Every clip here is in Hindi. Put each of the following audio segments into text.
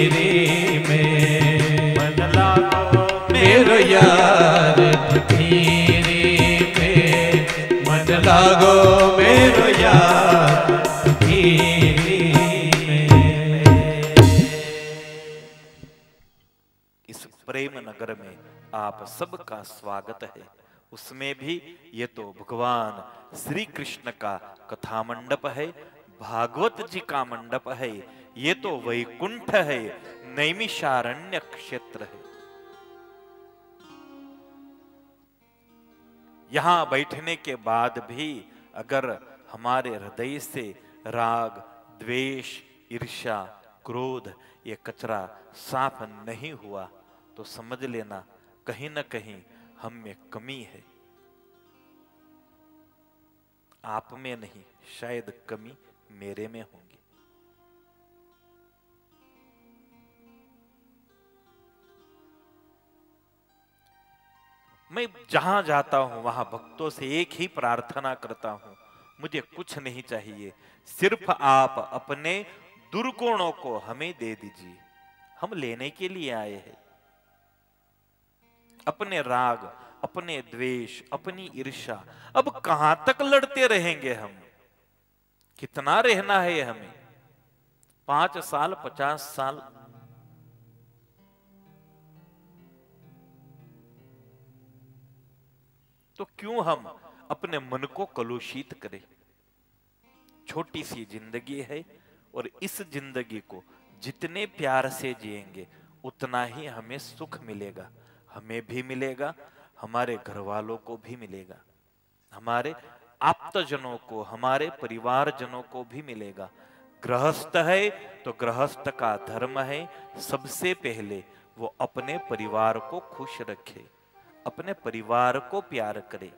में मन लागो मेरो यार फकीरी में, मन लागो मेरो यार फकीरी में। इस प्रेम नगर में आप सबका स्वागत है। उसमें भी ये तो भगवान श्री कृष्ण का कथा मंडप है, भागवत जी का मंडप है, ये तो वैकुंठ है, नैमिषारण्य क्षेत्र है। यहां बैठने के बाद भी अगर हमारे हृदय से राग, द्वेष, ईर्ष्या, क्रोध ये कचरा साफ नहीं हुआ तो समझ लेना कहीं न कहीं हम में कमी है। आप में नहीं, शायद कमी मेरे में होंगी। मैं जहां जाता हूं वहां भक्तों से एक ही प्रार्थना करता हूं, मुझे कुछ नहीं चाहिए, सिर्फ आप अपने दुर्गुणों को हमें दे दीजिए, हम लेने के लिए आए हैं। अपने राग, अपने द्वेष, अपनी ईर्ष्या, अब कहां तक लड़ते रहेंगे हम? कितना रहना है हमें? 5 साल, 50 साल? तो क्यों हम अपने मन को कलुषित करें? छोटी सी जिंदगी है और इस जिंदगी को जितने प्यार से जिएंगे उतना ही हमें सुख मिलेगा, हमें भी मिलेगा, हमारे घर वालों को भी मिलेगा, हमारे आप्तजनों को, हमारे परिवारजनों को भी मिलेगा। गृहस्थ है तो गृहस्थ का धर्म है सबसे पहले वो अपने परिवार को खुश रखे, अपने परिवार को प्यार करे।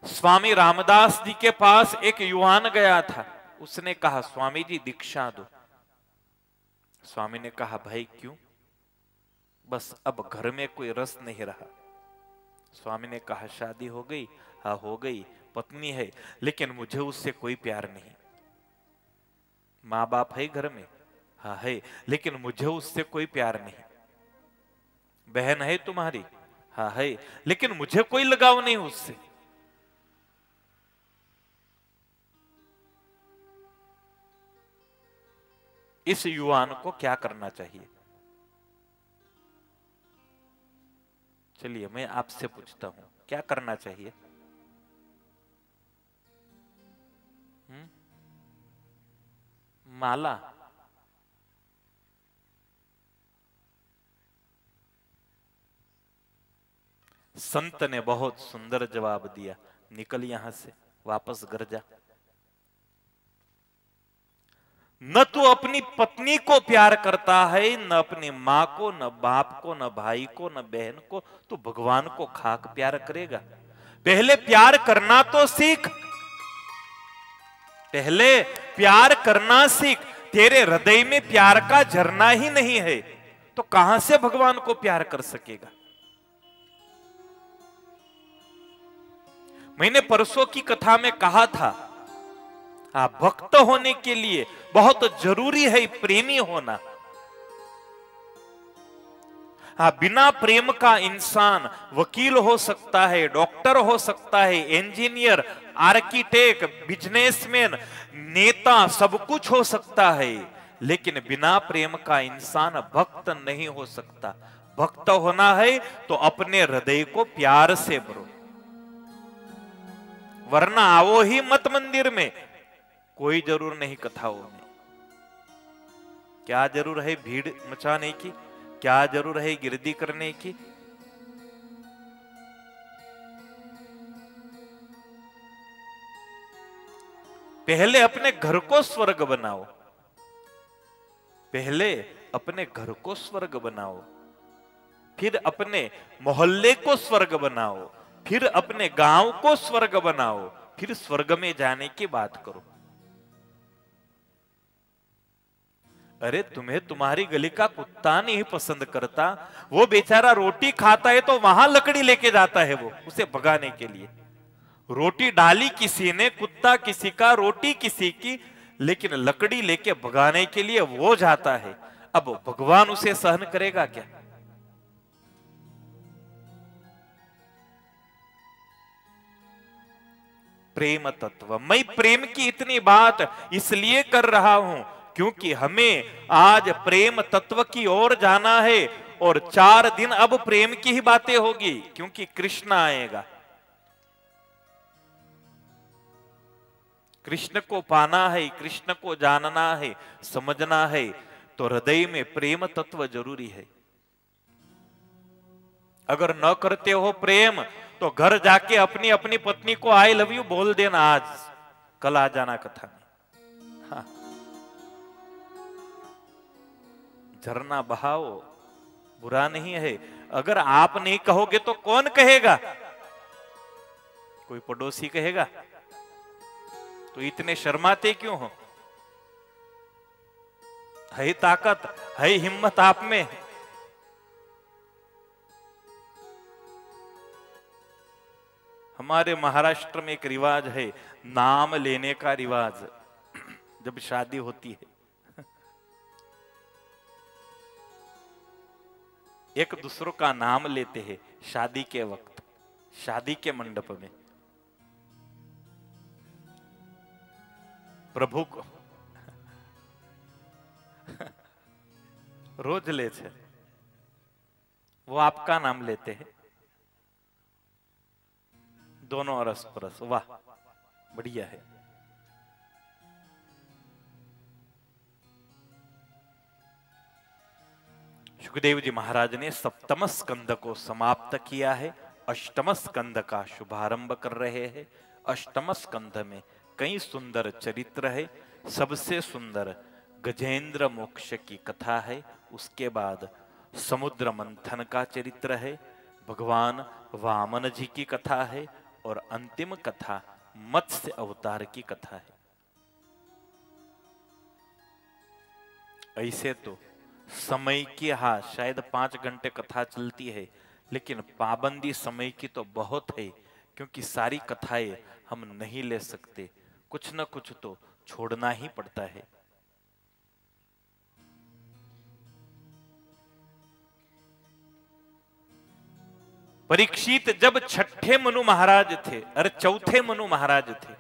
स्वामी रामदास जी के पास एक युवान गया था, उसने कहा स्वामी जी दीक्षा दो। स्वामी ने कहा भाई क्यों? बस अब घर में कोई रस नहीं रहा। स्वामी ने कहा शादी हो गई? हाँ हो गई, पत्नी है, लेकिन मुझे उससे कोई प्यार नहीं। माँ बाप है घर में? हाँ है, लेकिन मुझे उससे कोई प्यार नहीं। बहन है तुम्हारी? हाँ है, लेकिन मुझे कोई लगाव नहीं उससे। इस युवान को क्या करना चाहिए? चलिए मैं आपसे पूछता हूं, क्या करना चाहिए? माला? संत ने बहुत सुंदर जवाब दिया, निकल यहां से, वापस घर जा। न तो अपनी पत्नी को प्यार करता है, न अपनी मां को, न बाप को, न भाई को, न बहन को, तो भगवान को खाक प्यार करेगा? पहले प्यार करना तो सीख, पहले प्यार करना सीख। तेरे हृदय में प्यार का झरना ही नहीं है तो कहां से भगवान को प्यार कर सकेगा? मैंने परसों की कथा में कहा था, भक्त होने के लिए बहुत जरूरी है प्रेमी होना। बिना प्रेम का इंसान वकील हो सकता है, डॉक्टर हो सकता है, इंजीनियर, आर्किटेक्ट, बिजनेसमैन, नेता, सब कुछ हो सकता है, लेकिन बिना प्रेम का इंसान भक्त नहीं हो सकता। भक्त होना है तो अपने हृदय को प्यार से भरो, वरना आओ ही मत मंदिर में, कोई जरूर नहीं कथाओं में। क्या जरूर है भीड़ मचाने की? क्या जरूर है गिरदी करने की? पहले अपने घर को स्वर्ग बनाओ, पहले अपने घर को स्वर्ग बनाओ, फिर अपने मोहल्ले को स्वर्ग बनाओ, फिर अपने गांव को स्वर्ग बनाओ, फिर स्वर्ग में जाने की बात करो। अरे तुम्हें तुम्हारी गली का कुत्ता नहीं पसंद करता, वो बेचारा रोटी खाता है तो वहां लकड़ी लेके जाता है वो उसे भगाने के लिए। रोटी डाली किसी ने, कुत्ता किसी का, रोटी किसी की, लेकिन लकड़ी लेके भगाने के लिए वो जाता है, अब भगवान उसे सहन करेगा क्या? प्रेम तत्व। मैं प्रेम की इतनी बात इसलिए कर रहा हूं क्योंकि हमें आज प्रेम तत्व की ओर जाना है, और 4 दिन अब प्रेम की ही बातें होगी क्योंकि कृष्ण आएगा। कृष्ण को पाना है, कृष्ण को जानना है, समझना है, तो हृदय में प्रेम तत्व जरूरी है। अगर न करते हो प्रेम तो घर जाके अपनी अपनी पत्नी को आई लव यू बोल देना, आज कल आ जाना कथा में। हाँ। झरना बहाओ बुरा नहीं है, अगर आप नहीं कहोगे तो कौन कहेगा? कोई पड़ोसी कहेगा? तो इतने शर्माते क्यों हो? है ताकत, है हिम्मत आप में। हमारे महाराष्ट्र में एक रिवाज है, नाम लेने का रिवाज। जब शादी होती है एक दूसरों का नाम लेते हैं शादी के वक्त, शादी के मंडप में। प्रभु को रोज ले छे, वो आपका नाम लेते हैं, दोनों अरस परस। वाह, बढ़िया है। सुखदेव जी महाराज ने सप्तम स्कंद को समाप्त किया है, अष्टम स्कंद का शुभारंभ कर रहे हैं। अष्टम स्कंद में कई सुंदर चरित्र है। सबसे सुंदर गजेंद्र मोक्ष की कथा है, उसके बाद समुद्र मंथन का चरित्र है, भगवान वामन जी की कथा है, और अंतिम कथा मत्स्य अवतार की कथा है। ऐसे तो समय की, हाँ शायद 5 घंटे कथा चलती है, लेकिन पाबंदी समय की तो बहुत है, क्योंकि सारी कथाएं हम नहीं ले सकते, कुछ न कुछ तो छोड़ना ही पड़ता है। परीक्षित जब 6ठे मनु महाराज थे, अरे 4थे मनु महाराज थे,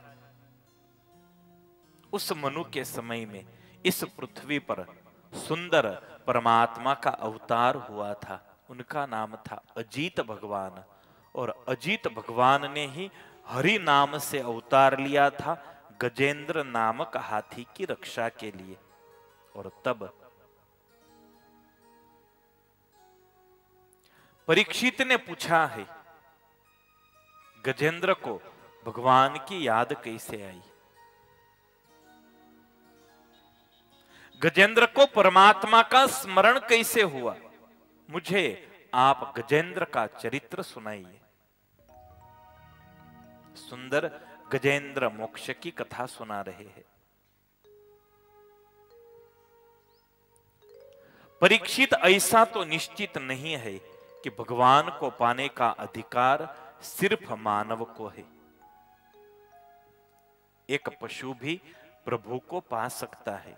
उस मनु के समय में इस पृथ्वी पर सुंदर परमात्मा का अवतार हुआ था। उनका नाम था अजीत भगवान, और अजीत भगवान ने ही हरि नाम से अवतार लिया था, गजेंद्र नामक हाथी की रक्षा के लिए। और तब परीक्षित ने पूछा है, गजेंद्र को भगवान की याद कैसे आई? गजेंद्र को परमात्मा का स्मरण कैसे हुआ? मुझे आप गजेंद्र का चरित्र सुनाइए। सुंदर गजेंद्र मोक्ष की कथा सुना रहे हैं। परीक्षित, ऐसा तो निश्चित नहीं है कि भगवान को पाने का अधिकार सिर्फ मानव को है। एक पशु भी प्रभु को पा सकता है,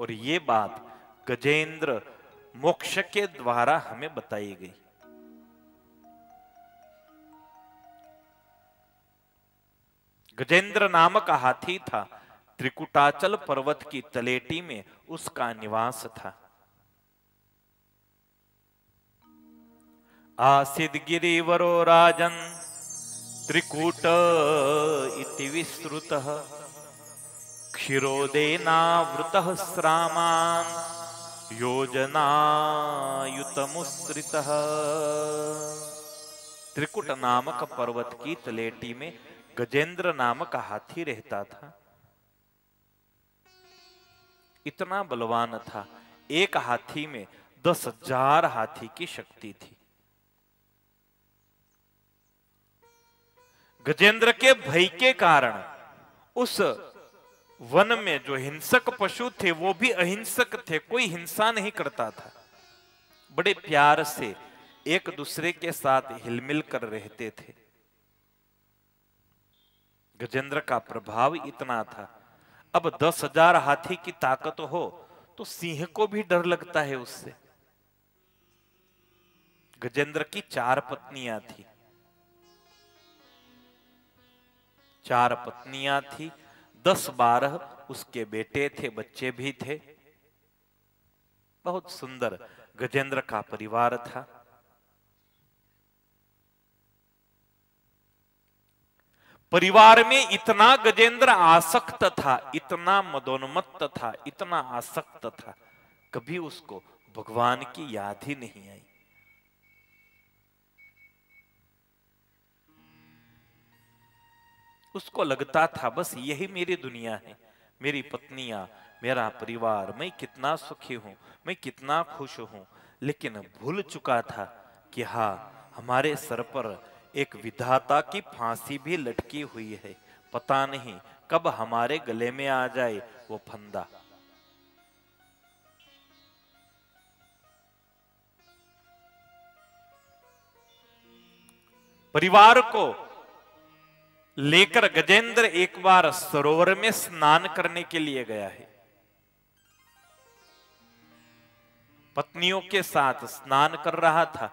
और ये बात गजेंद्र मोक्ष के द्वारा हमें बताई गई। गजेंद्र नामक हाथी था, त्रिकुटाचल पर्वत की तलेटी में उसका निवास था। आसीद गिरिवरो राजन त्रिकूट इति विश्रुतः, क्षीरोदेनावृतः श्रामान् योजनायुतमुश्रितः। त्रिकुट नामक पर्वत की तलेटी में गजेंद्र नामक हाथी रहता था। इतना बलवान था, एक हाथी में 10,000 हाथी की शक्ति थी। गजेंद्र के भय के कारण उस वन में जो हिंसक पशु थे वो भी अहिंसक थे, कोई हिंसा नहीं करता था, बड़े प्यार से एक दूसरे के साथ हिलमिल कर रहते थे। गजेंद्र का प्रभाव इतना था, अब 10,000 हाथी की ताकत हो तो सिंह को भी डर लगता है उससे। गजेंद्र की 4 पत्नियां थी, 4 पत्नियां थी, 10-12 उसके बेटे थे, बच्चे भी थे। बहुत सुंदर गजेंद्र का परिवार था। परिवार में इतना गजेंद्र आसक्त था, इतना मदोन्मत्त था, इतना आसक्त था, कभी उसको भगवान की याद ही नहीं आई। उसको लगता था बस यही मेरी दुनिया है, मेरी पत्नियां, मेरा परिवार, मैं कितना सुखी हूं, मैं कितना खुश हूं। लेकिन भूल चुका था कि हाँ, हमारे सर पर एक विधाता की फांसी भी लटकी हुई है। पता नहीं कब हमारे गले में आ जाए वो फंदा। परिवार को लेकर गजेंद्र एक बार सरोवर में स्नान करने के लिए गया है। पत्नियों के साथ स्नान कर रहा था,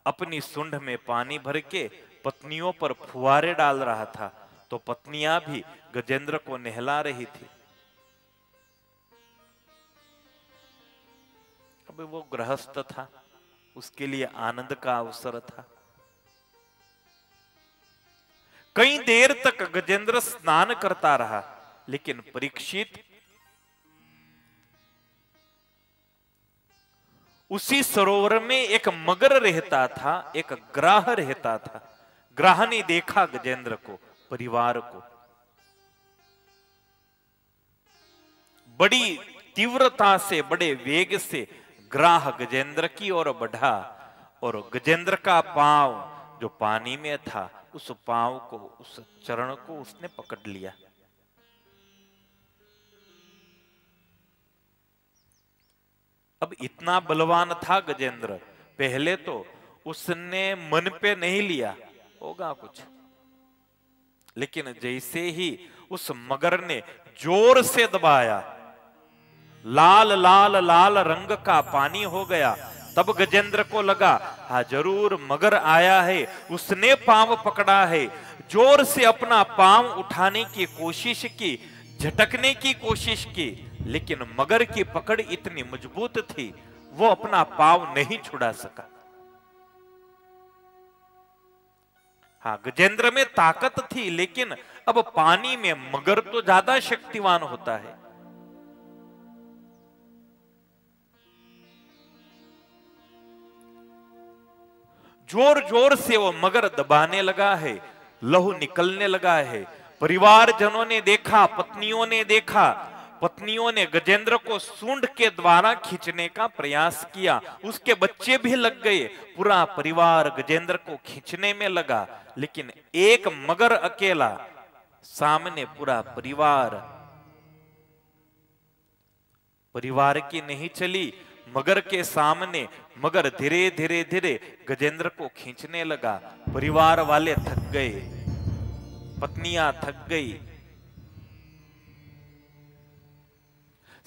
अपनी सुंड में पानी भर के पत्नियों पर फुहारे डाल रहा था, तो पत्नियां भी गजेंद्र को नहला रही थी। अब वो गृहस्थ था, उसके लिए आनंद का अवसर था। कई देर तक गजेंद्र स्नान करता रहा, लेकिन परीक्षित उसी सरोवर में एक मगर रहता था, एक ग्राह रहता था। ग्राह ने देखा गजेंद्र को, परिवार को। बड़ी तीव्रता से, बड़े वेग से ग्राह गजेंद्र की ओर बढ़ा और गजेंद्र का पांव जो पानी में था, उस पांव को, उस चरण को उसने पकड़ लिया। अब इतना बलवान था गजेंद्र, पहले तो उसने मन पे नहीं लिया होगा कुछ, लेकिन जैसे ही उस मगर ने जोर से दबाया, लाल लाल लाल रंग का पानी हो गया। तब गजेंद्र को लगा हाँ, जरूर मगर आया है, उसने पांव पकड़ा है। जोर से अपना पांव उठाने की कोशिश की, झटकने की कोशिश की, लेकिन मगर की पकड़ इतनी मजबूत थी, वो अपना पांव नहीं छुड़ा सका। हाँ, गजेंद्र में ताकत थी, लेकिन अब पानी में मगर तो ज्यादा शक्तिवान होता है। जोर जोर से वो मगर दबाने लगा है, लहू निकलने लगा है। परिवारजनों ने देखा, पत्नियों ने देखा, पत्नियों ने गजेंद्र को सूंड के द्वारा खींचने का प्रयास किया, उसके बच्चे भी लग गए, पूरा परिवार गजेंद्र को खींचने में लगा। लेकिन एक मगर अकेला, सामने पूरा परिवार की नहीं चली, मगर के सामने मगर धीरे धीरे धीरे गजेंद्र को खींचने लगा। परिवार वाले थक गए, पत्नियां थक गई।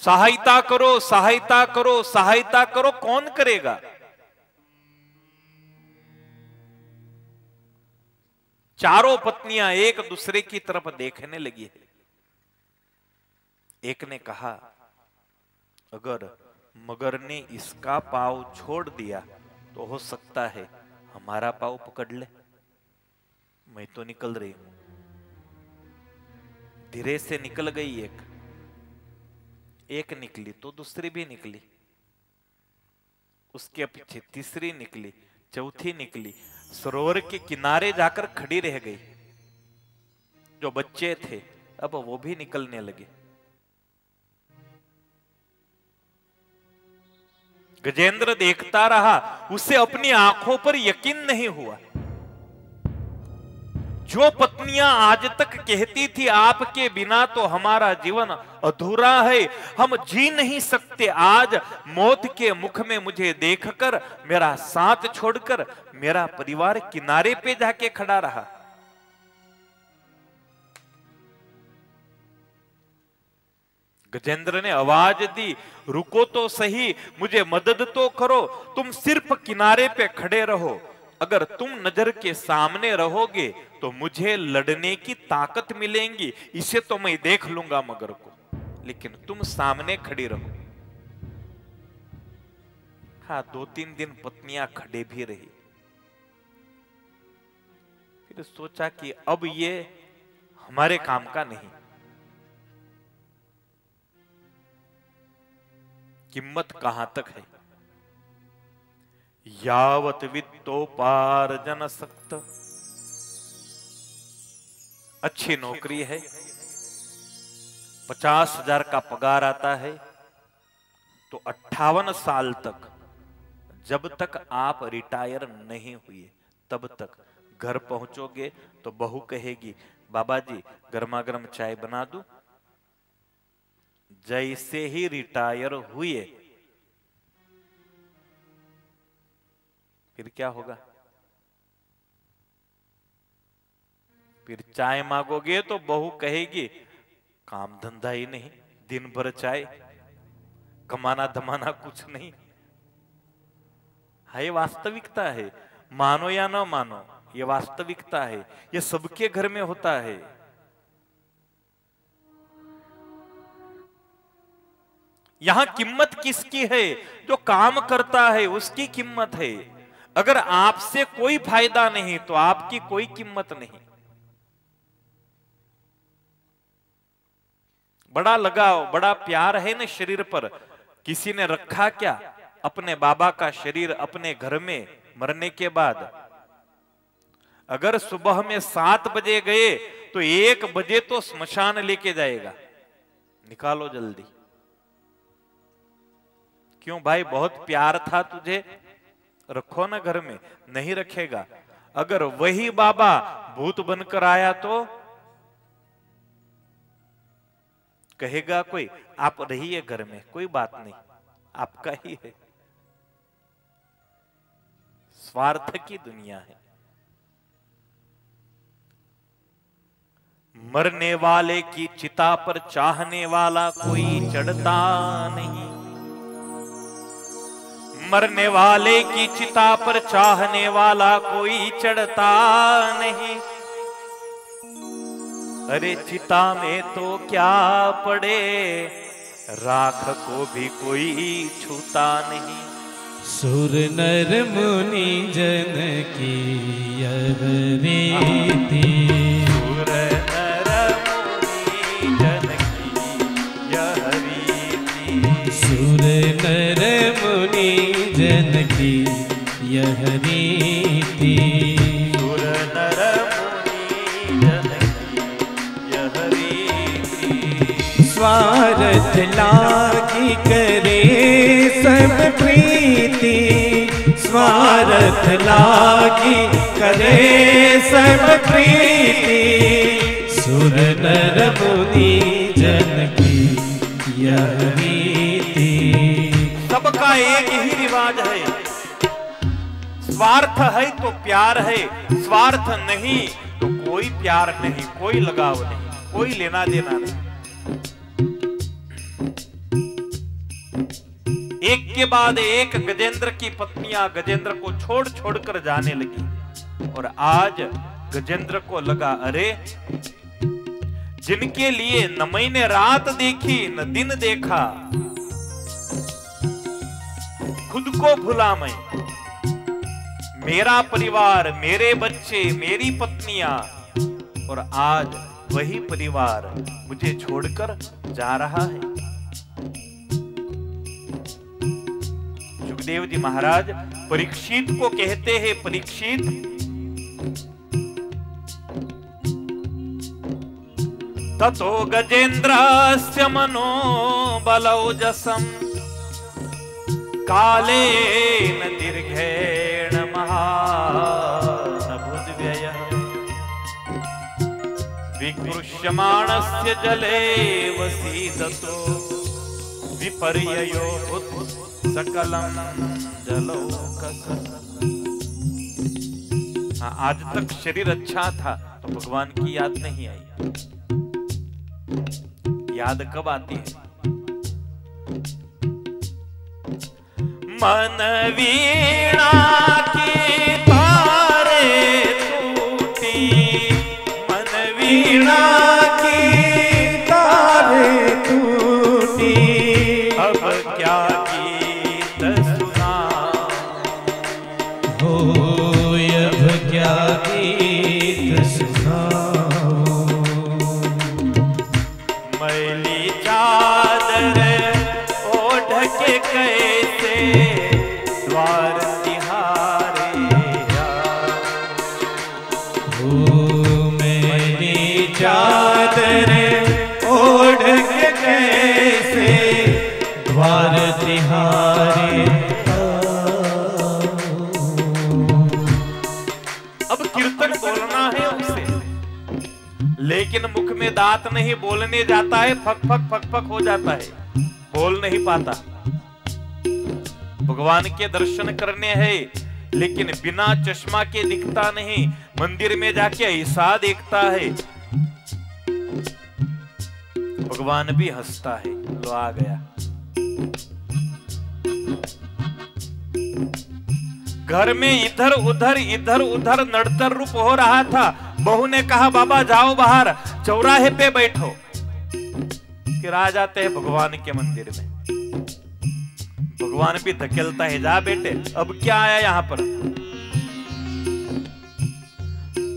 सहायता करो, सहायता करो, सहायता करो, कौन करेगा? चारों पत्नियां एक दूसरे की तरफ देखने लगी। एक ने कहा, अगर मगर ने इसका पांव छोड़ दिया तो हो सकता है हमारा पांव पकड़ ले। मैं तो निकल रही हूं। धीरे से निकल गई एक निकली तो दूसरी भी निकली, उसके पीछे तीसरी निकली, चौथी निकली, सरोवर के किनारे जाकर खड़ी रह गई। जो बच्चे थे अब वो भी निकलने लगे। गजेंद्र देखता रहा, उसे अपनी आंखों पर यकीन नहीं हुआ। जो पत्नियां आज तक कहती थी आपके बिना तो हमारा जीवन अधूरा है, हम जी नहीं सकते, आज मौत के मुख में मुझे देखकर, मेरा साथ छोड़कर मेरा परिवार किनारे पे जाके खड़ा रहा। गजेंद्र ने आवाज दी, रुको तो सही, मुझे मदद तो करो। तुम सिर्फ किनारे पे खड़े रहो, अगर तुम नजर के सामने रहोगे तो मुझे लड़ने की ताकत मिलेगी, इसे तो मैं देख लूंगा मगर को, लेकिन तुम सामने खड़ी रहो। हाँ, 2-3 दिन पत्नियां खड़े भी रही। फिर सोचा कि अब ये हमारे काम का नहीं। किम्मत कहां तक है? यावत वित्तोपार्जन सक्त, अच्छी नौकरी है, 50,000 का पगार आता है, तो 58 साल तक, जब तक आप रिटायर नहीं हुए तब तक घर पहुंचोगे तो बहू कहेगी, बाबा जी गर्मा गर्म चाय बना दूं? जैसे ही रिटायर हुए फिर क्या होगा? फिर चाय मांगोगे तो बहू कहेगी, काम धंधा ही नहीं, दिन भर चाय, कमाना धमाना कुछ नहीं। है, वास्तविकता है, मानो या न मानो, ये वास्तविकता है, ये सबके घर में होता है। यहां किम्मत किसकी है? जो काम करता है उसकी किम्मत है। अगर आपसे कोई फायदा नहीं तो आपकी कोई किम्मत नहीं। बड़ा लगाव, बड़ा प्यार है ना शरीर पर। किसी ने रखा क्या अपने बाबा का शरीर अपने घर में मरने के बाद? अगर सुबह में 7 बजे गए तो 1 बजे तो स्मशान लेके जाएगा, निकालो जल्दी। क्यों भाई, बहुत प्यार था तुझे, रखो ना घर में। नहीं रखेगा। अगर वही बाबा भूत बनकर आया तो कहेगा कोई, आप रहिए घर में, कोई बात नहीं, आपका ही है। स्वार्थ की दुनिया है। मरने वाले की चिता पर चाहने वाला कोई चढ़ता नहीं। मरने वाले की चिता पर चाहने वाला कोई चढ़ता नहीं। अरे चिता में तो क्या पड़े, राख को भी कोई छूता नहीं। सुर नर मुनि जन की यह रीति, सुर नर मुनि जन की यह रीति, सुर नर मुनि जन की यह रीति, सुर नर मुनि जन की यह रीति। स्वार्थ लागी करे सब प्रीति, स्वार्थ लागी करे सब प्रीति, सुर नर मुनि जन की यह रीति। सबका एक ही रिवाज है। स्वार्थ है तो प्यार है, स्वार्थ नहीं तो कोई प्यार नहीं, कोई लगाव नहीं, कोई लेना देना नहीं। एक के बाद एक गजेंद्र की पत्नियां गजेंद्र को छोड़ छोड़कर जाने लगी। और आज गजेंद्र को लगा, अरे जिनके लिए न मैंने रात देखी न दिन देखा, खुद को भुला मैं, मेरा परिवार, मेरे बच्चे, मेरी पत्नियां, और आज वही परिवार मुझे छोड़कर जा रहा है। सुखदेव जी महाराज परीक्षित को कहते हैं, परीक्षित ततो गजेन्द्रस्य मनोबलौजसं कालेन दीर्घेण महानभुद्व्ययः विकृष्यमाणस्य जले वसीदतो विपर्ययो सकलम जलौकस। हाँ, आज तक शरीर अच्छा था तो भगवान की याद नहीं आई। याद कब आती है? मन वीणा की तारे टूटी, मन वीणा की तारे टूटी, अब क्या गीत सुना हो, अब क्या गीत सुनाओ। मैली चादर ओढ़ के कैसे द्वार तिहारे हो, मैली चादर ओढ़ के कैसे द्वार तिहारे। अब कीर्तन बोलना है उसे, लेकिन मुख में दांत नहीं, बोलने जाता है फक फक फक फक हो जाता है, बोल नहीं पाता। भगवान के दर्शन करने हैं, लेकिन बिना चश्मा के दिखता नहीं, मंदिर में जाके ऐसा देखता है। भगवान भी हंसता है, लो आ गया। घर में इधर उधर नड़तर रूप हो रहा था। बहू ने कहा बाबा जाओ बाहर, चौराहे पे बैठो। फिर आ जाते हैं भगवान के मंदिर में। भगवान भी धकेलता है, जा बेटे अब क्या आया यहाँ पर।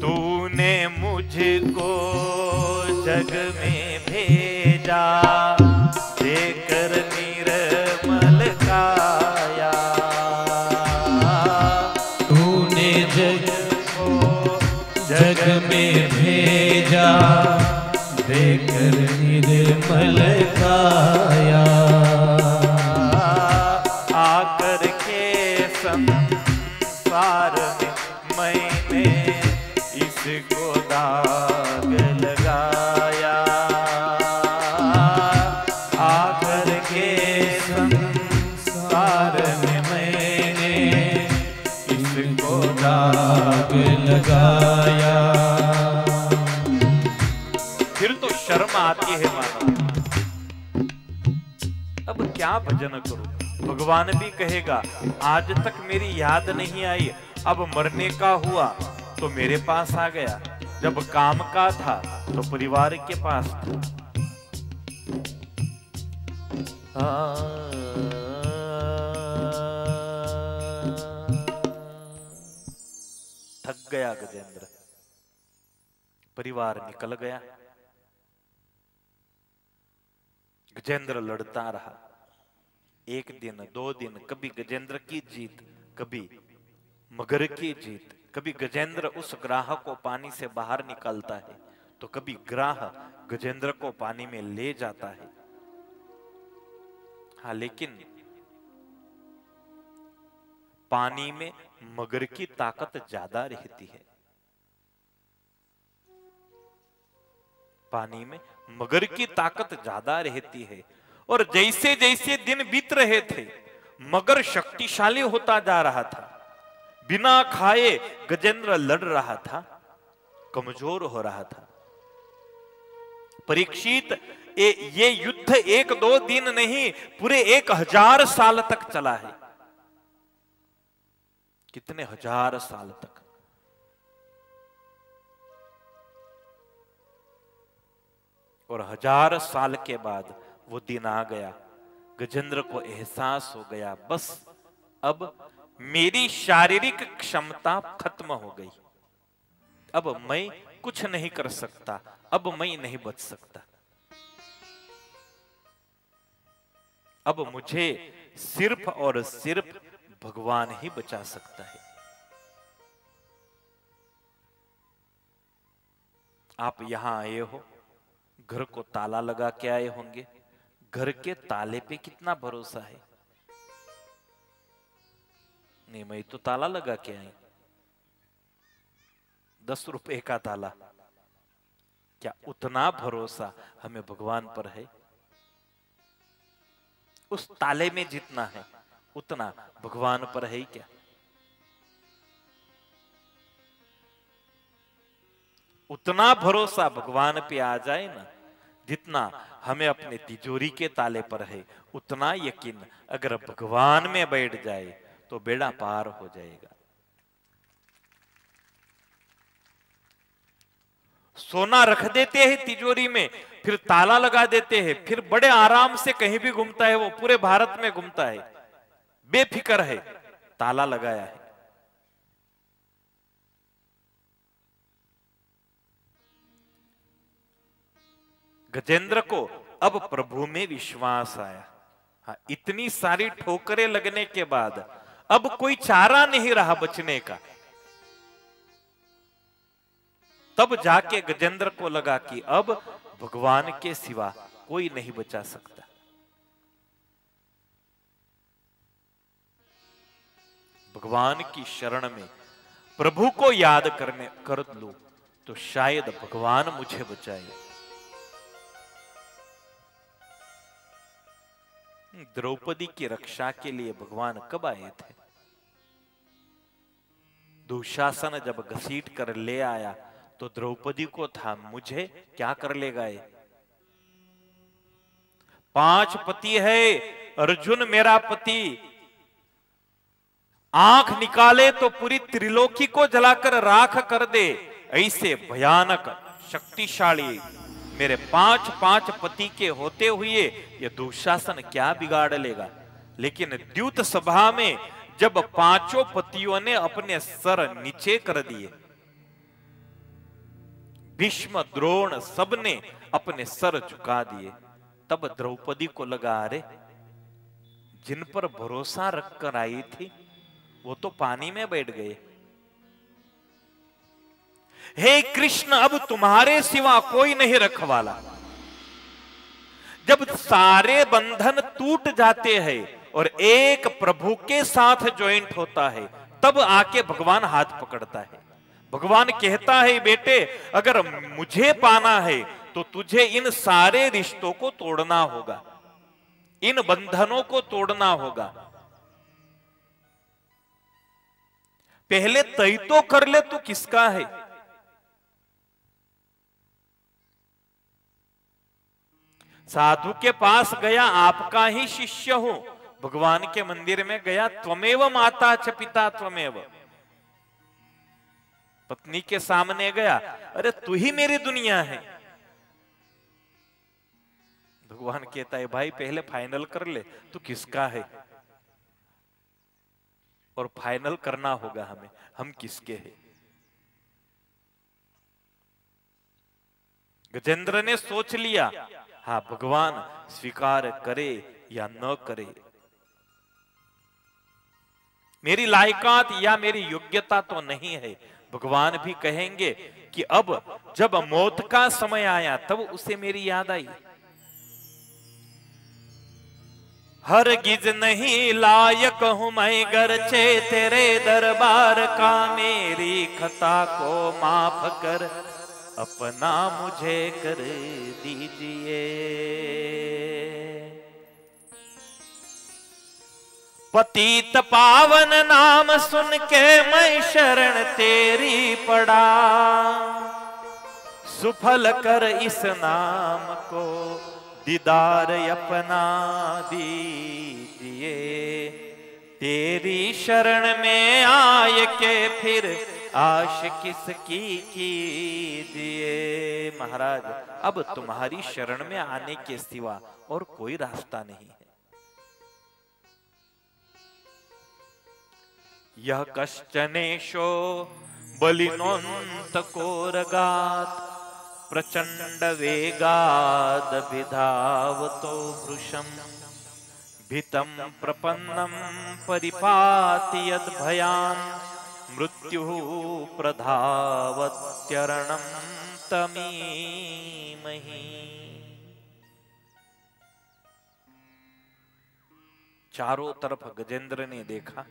तूने मुझको जग में भेजा, देकर निर्मल काया। तूने जग में भेजा, देकर निर्मल काया। आकर के संसार में मैंने इसको दाग लगाया। आकर के संसार में मैंने इसको दाग लगाया। फिर तो शर्म आती है मानो, अब क्या भजन करूं। भगवान भी कहेगा आज तक मेरी याद नहीं आई, अब मरने का हुआ तो मेरे पास आ गया, जब काम का था तो परिवार के पास था। थक गया गजेंद्र, परिवार निकल गया। गजेंद्र लड़ता रहा, एक दिन दो दिन, कभी गजेंद्र की जीत, कभी मगर की जीत। कभी गजेंद्र उस ग्राह को पानी से बाहर निकालता है, तो कभी ग्राह गजेंद्र को पानी में ले जाता है। हाँ, लेकिन पानी में मगर की ताकत ज्यादा रहती है। पानी में मगर की ताकत ज्यादा रहती है। और जैसे जैसे दिन बीत रहे थे, मगर शक्तिशाली होता जा रहा था। बिना खाए गजेंद्र लड़ रहा था, कमजोर हो रहा था। परीक्षित, ये युद्ध एक दो दिन नहीं, पूरे 1000 साल तक चला है। कितने 1000 साल तक। और 1000 साल के बाद वो दिन आ गया। गजेंद्र को एहसास हो गया, बस अब मेरी शारीरिक क्षमता खत्म हो गई, अब मैं कुछ नहीं कर सकता, अब मैं नहीं बच सकता। अब मुझे सिर्फ और सिर्फ भगवान ही बचा सकता है। आप यहां आए हो, घर को ताला लगा के आए होंगे। घर के ताले पे कितना भरोसा है? नहीं, मैं तो ताला लगा के आई, 10 रुपए का ताला। क्या उतना भरोसा हमें भगवान पर है? उस ताले में जितना है उतना भगवान पर है क्या? उतना भरोसा भगवान पे आ जाए ना, जितना हमें अपने तिजोरी के ताले पर है, उतना यकीन अगर भगवान में बैठ जाए तो बेड़ा पार हो जाएगा। सोना रख देते हैं तिजोरी में, फिर ताला लगा देते हैं, फिर बड़े आराम से कहीं भी घूमता है, वो पूरे भारत में घूमता है, बेफिक्र है, ताला लगाया है। गजेंद्र को अब प्रभु में विश्वास आया। हाँ, इतनी सारी ठोकरें लगने के बाद अब कोई चारा नहीं रहा बचने का। तब जाके गजेंद्र को लगा कि अब भगवान के सिवा कोई नहीं बचा सकता। भगवान की शरण में प्रभु को याद कर लूं तो शायद भगवान मुझे बचाए। द्रौपदी की रक्षा के लिए भगवान कब आए थे? दुशासन जब घसीट कर ले आया तो द्रौपदी को था मुझे क्या कर लेगा ये? 5 पति है, अर्जुन मेरा पति, आंख निकाले तो पूरी त्रिलोकी को जलाकर राख कर दे, ऐसे भयानक शक्तिशाली मेरे 5 पति के होते हुए ये दुशासन क्या बिगाड़ लेगा। लेकिन द्यूत सभा में जब 5 पतियों ने अपने सर नीचे कर दिए, भीष्म द्रोण सबने अपने सर झुका दिए, तब द्रौपदी को लगा अरे जिन पर भरोसा रखकर आई थी वो तो पानी में बैठ गए। हे कृष्ण, अब तुम्हारे सिवा कोई नहीं रखवाला। जब सारे बंधन टूट जाते हैं और एक प्रभु के साथ ज्वाइंट होता है, तब आके भगवान हाथ पकड़ता है। भगवान कहता है बेटे, अगर मुझे पाना है तो तुझे इन सारे रिश्तों को तोड़ना होगा, इन बंधनों को तोड़ना होगा। पहले तय तो कर ले तू किसका है। साधु के पास गया, आपका ही शिष्य हूं। भगवान के मंदिर में गया, त्वमेव माता च पिता त्वमेव। पत्नी के सामने गया, अरे तू ही मेरी दुनिया है। भगवान कहता है भाई पहले फाइनल कर ले तू किसका है, और फाइनल करना होगा हमें, हम किसके हैं। गजेंद्र ने सोच लिया, हाँ भगवान स्वीकार करे या न करे, मेरी लायकात या मेरी योग्यता तो नहीं है। भगवान भी कहेंगे कि अब जब मौत का समय आया तब उसे मेरी याद आई। हरगिज नहीं लायक हूं मैं गरचे तेरे दरबार का, मेरी खता को माफ कर अपना मुझे कर दीजिए। पतित पावन नाम सुन के मैं शरण तेरी पड़ा, सुफल कर इस नाम को दीदार अपना दीजिए। तेरी शरण में आए के फिर आश किसकी कीजिए। महाराज अब तुम्हारी शरण में आने के सिवा और कोई रास्ता नहीं है। यह कश्चनेशो बलिनोन्त कोरगात, प्रचंड वेगाद विधावतो वृषम, भीतम प्रपन्नम परिपाति यद भयान, मृत्यु प्रधावत्यरणम तमीमहि। चारों तरफ गजेंद्र ने देखा,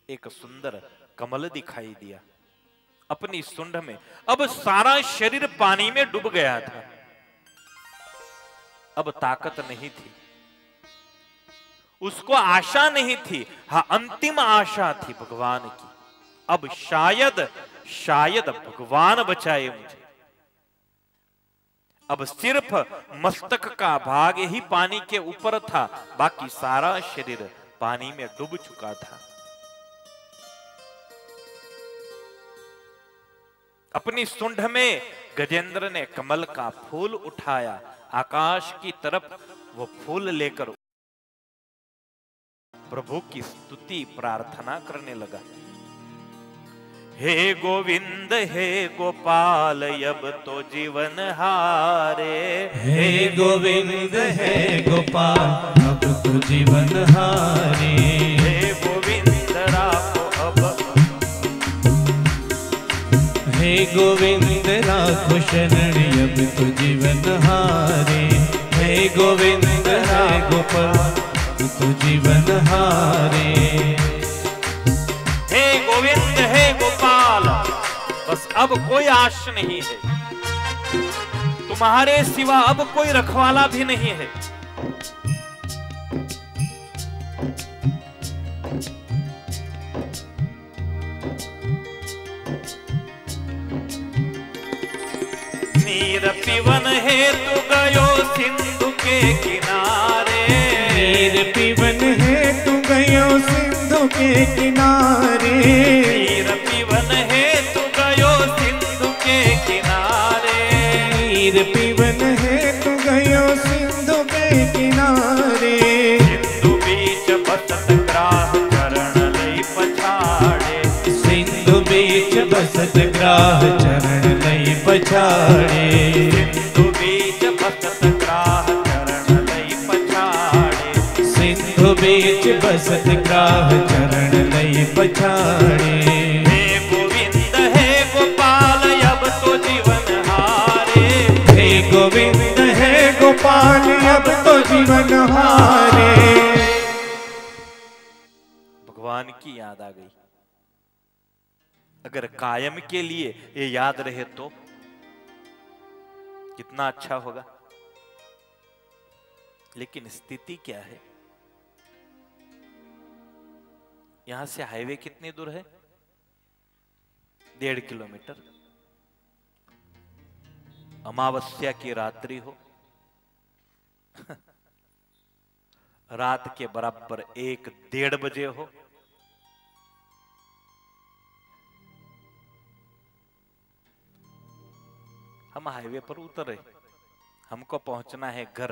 एक सुंदर कमल दिखाई दिया अपनी सुंड में। अब सारा शरीर पानी में डूब गया था, अब ताकत नहीं थी, उसको आशा नहीं थी। हाँ, अंतिम आशा थी भगवान की, अब शायद भगवान बचाए मुझे। अब सिर्फ मस्तक का भाग ही पानी के ऊपर था, बाकी सारा शरीर पानी में डूब चुका था। अपनी सूंड में गजेंद्र ने कमल का फूल उठाया, आकाश की तरफ वो फूल लेकर प्रभु की स्तुति प्रार्थना करने लगा। हे गोविंद हे गोपाल अब तो जीवन हारे, हे गोविंद हे गोपाल अब तो जीवन हारे, हे गोविंद राखो अब, हे गोविंद राखो शरण अब तो जीवन हारे, हे गोविंद हे गोपाल अब तो जीवन हारे, हे गोविंद हे गोपाल, बस अब कोई आश नहीं है, तुम्हारे सिवा अब कोई रखवाला भी नहीं है। नीर पीवन हेतु गयो सिंधु के किनारे, नीर पीवन हेतु गयो सिंधु के किनारे, नीर पीवन हेतु गयो सिंधु के किनारे, नीर पीवन हेतु गयो सिंधु के किनारे, सिंधु बीच बसत ग्राह चरण लई पछाड़े, सिंधु बीच बसत ग्राह चरण लई पछाड़े, सिंधु बीच बसत ग्राह चरण लई पछाड़े, सिंधु बीच बसत ग्राह चरण लई पछाड़े, हे गोविंद हे गोपाल अब तो जीवन हारे, हे गोविंद हे गोपाल अब तो जीवन हारे। भगवान की याद आ गई। अगर कायम के लिए ये याद रहे तो कितना अच्छा होगा। लेकिन स्थिति क्या है? यहां से हाईवे कितनी दूर है? 1.5 किलोमीटर। अमावस्या की रात्रि हो, रात के बराबर 1-1:30 बजे हो, हम हाईवे पर उतरे। हमको पहुंचना है घर।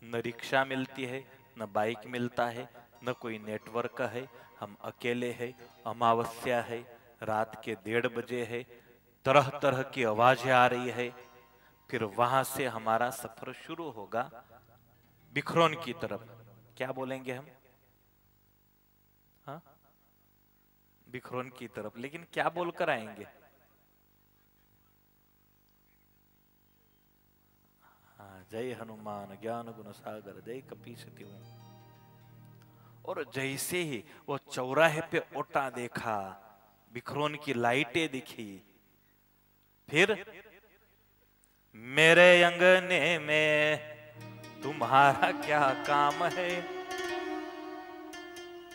न रिक्शा मिलती है, न बाइक मिलता है, न कोई नेटवर्क है। हम अकेले हैं, अमावस्या है, रात के 1:30 बजे है, तरह तरह की आवाजें आ रही है। फिर वहां से हमारा सफर शुरू होगा बिखरोन की तरफ। क्या बोलेंगे हम? हाँ, बिखरोन की तरफ। लेकिन क्या बोलकर आएंगे? जय हनुमान ज्ञान गुण सागर, जय कपीसति हूं। और जैसे ही वो चौराहे पे ओटा देखा, बिखरोन की लाइटें दिखी, फिर मेरे अंगने में तुम्हारा क्या काम है।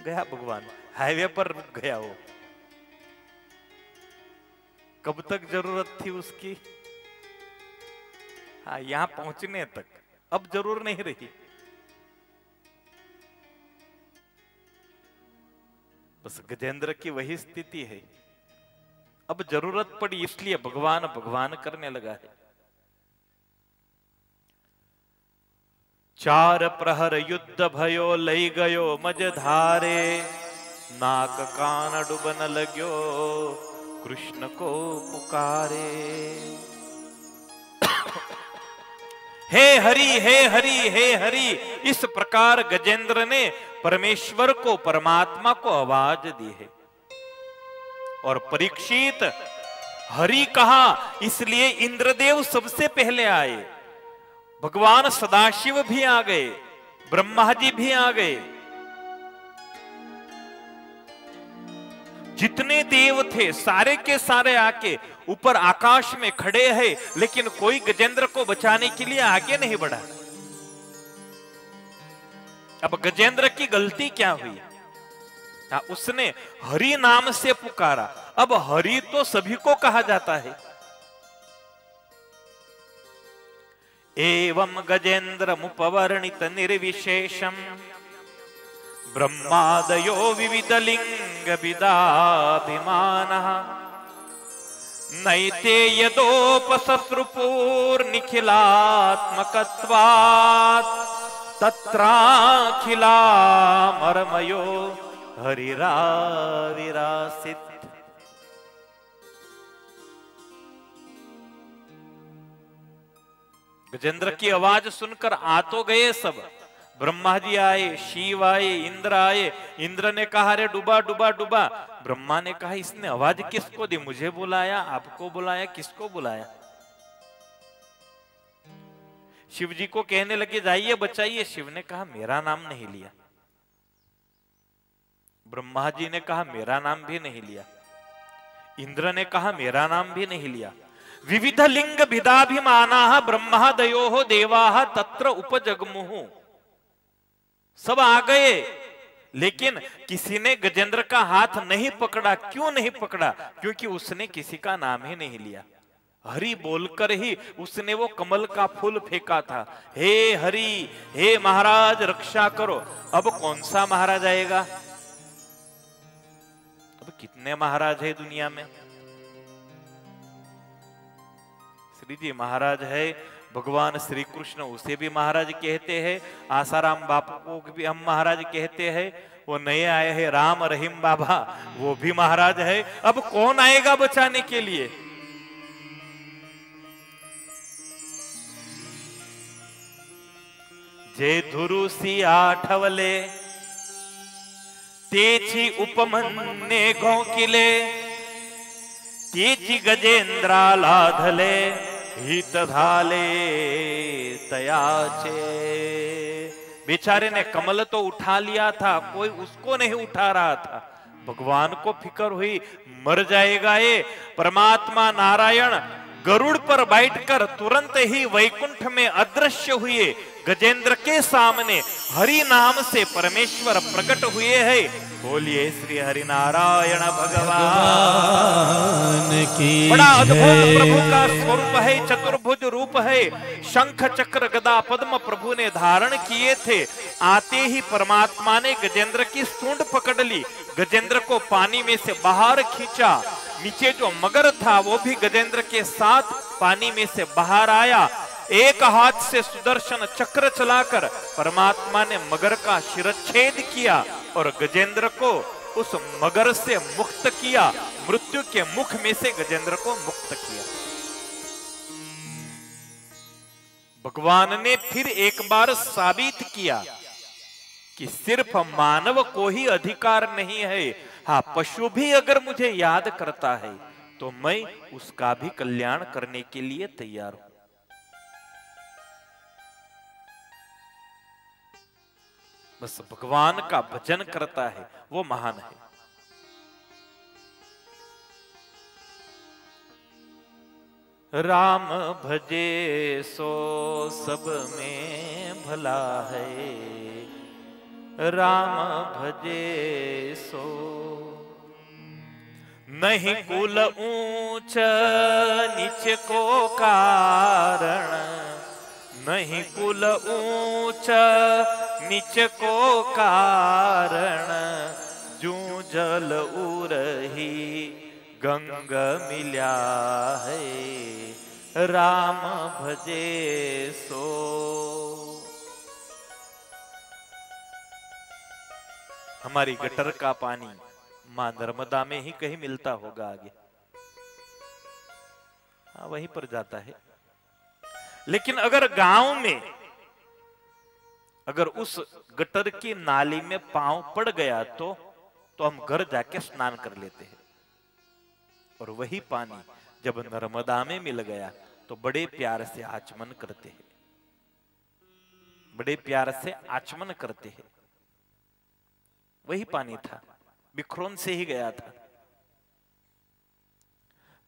गया भगवान, हाईवे पर रुक गया वो। कब तक जरूरत थी उसकी? हाँ, यहां पहुंचने तक। अब जरूर नहीं रही। बस गजेंद्र की वही स्थिति है। अब जरूरत पड़ी इसलिए भगवान भगवान करने लगा है। 4 प्रहर युद्ध भयो लई गयो मझधारे, नाक कान डुबन लग्यो कृष्ण को पुकारे। हे हरि हे हरि हे हरि, इस प्रकार गजेंद्र ने परमेश्वर को, परमात्मा को आवाज दी है। और परीक्षित हरि कहा, इसलिए इंद्रदेव सबसे पहले आए, भगवान सदाशिव भी आ गए, ब्रह्मा जी भी आ गए। जितने देव थे सारे के सारे आके ऊपर आकाश में खड़े हैं, लेकिन कोई गजेंद्र को बचाने के लिए आगे नहीं बढ़ा। अब गजेंद्र की गलती क्या हुई? उसने हरि नाम से पुकारा। अब हरि तो सभी को कहा जाता है। एवं गजेन्द्रमुपवर्णित निर्विशेषम ब्रह्मादयो विविधलिंग विदाभिमानः नैते यदोपससृपूर्निखिलात्मकत्वात् तत्राखिलामरमयो हरिराविरासित। गजेंद्र की आवाज सुनकर आ तो गए सब। ब्रह्मा जी आए, शिव आए, इंद्र आए। इंद्र ने कहा अरे डूबा डूबा डूबा। ब्रह्मा ने कहा इसने आवाज किसको दी? मुझे बुलाया, आपको बुलाया, किसको बुलाया? शिव जी को कहने लगे जाइए बचाइए। शिव ने कहा मेरा नाम नहीं लिया। ब्रह्मा जी ने कहा मेरा नाम भी नहीं लिया। इंद्र ने कहा मेरा नाम भी नहीं लिया। विविध लिंग भिदाभिमानाः ब्रह्मादयो देवाः तत्र उपजगमुः। सब आ गए, लेकिन किसी ने गजेंद्र का हाथ नहीं पकड़ा। क्यों नहीं पकड़ा? क्योंकि उसने किसी का नाम ही नहीं लिया। हरि बोलकर ही उसने वो कमल का फूल फेंका था। हे हरि, हे महाराज रक्षा करो। अब कौन सा महाराज आएगा? अब कितने महाराज है दुनिया में? श्री जी महाराज है, भगवान श्री कृष्ण उसे भी महाराज कहते हैं। आसाराम बापू को भी हम महाराज कहते हैं। वो नए आए हैं राम रहीम बाबा, वो भी महाराज है। अब कौन आएगा बचाने के लिए? जे धुरुसी आठवले तेची उपमन्ने घोंकिले तेची गजेंद्रा लाधले हित धाले तयाचे। बेचारे ने कमल तो उठा लिया था, कोई उसको नहीं उठा रहा था। भगवान को फिक्र हुई मर जाएगा ये। परमात्मा नारायण गरुड़ पर बैठकर तुरंत ही वैकुंठ में अदृश्य हुए। गजेंद्र के सामने हरि नाम से परमेश्वर प्रकट हुए हैं। बोलिए श्री हरि नारायण भगवान की। बड़ा अद्भुत प्रभु का स्वरूप है, चतुर्भुज रूप है। शंख चक्र गदा पद्म प्रभु ने धारण किए थे। आते ही परमात्मा ने गजेंद्र की सूंड पकड़ ली, गजेंद्र को पानी में से बाहर खींचा। नीचे जो मगर था वो भी गजेंद्र के साथ पानी में से बाहर आया। एक हाथ से सुदर्शन चक्र चलाकर परमात्मा ने मगर का शिरच्छेद किया और गजेंद्र को उस मगर से मुक्त किया। मृत्यु के मुख में से गजेंद्र को मुक्त किया। भगवान ने फिर एक बार साबित किया कि सिर्फ मानव को ही अधिकार नहीं है। हाँ, पशु भी अगर मुझे याद करता है तो मैं उसका भी कल्याण करने के लिए तैयार हूं। बस भगवान का भजन करता है वो महान है। राम भजे सो सब में भला है, राम भजे सो नहीं कुल ऊंच नीच को कारण, नहीं कुल ऊंच नीच को कारण, जू जल उरही गंग मिल्या है, राम भजे सो। हमारी गटर का पानी मां नर्मदा में ही कहीं मिलता होगा आगे, हाँ वहीं पर जाता है। लेकिन अगर गांव में अगर उस गटर की नाली में पांव पड़ गया तो हम घर जाके स्नान कर लेते हैं। और वही पानी जब नर्मदा में मिल गया तो बड़े प्यार से आचमन करते हैं, बड़े प्यार से आचमन करते हैं। वही पानी था, बिखरोन से ही गया था।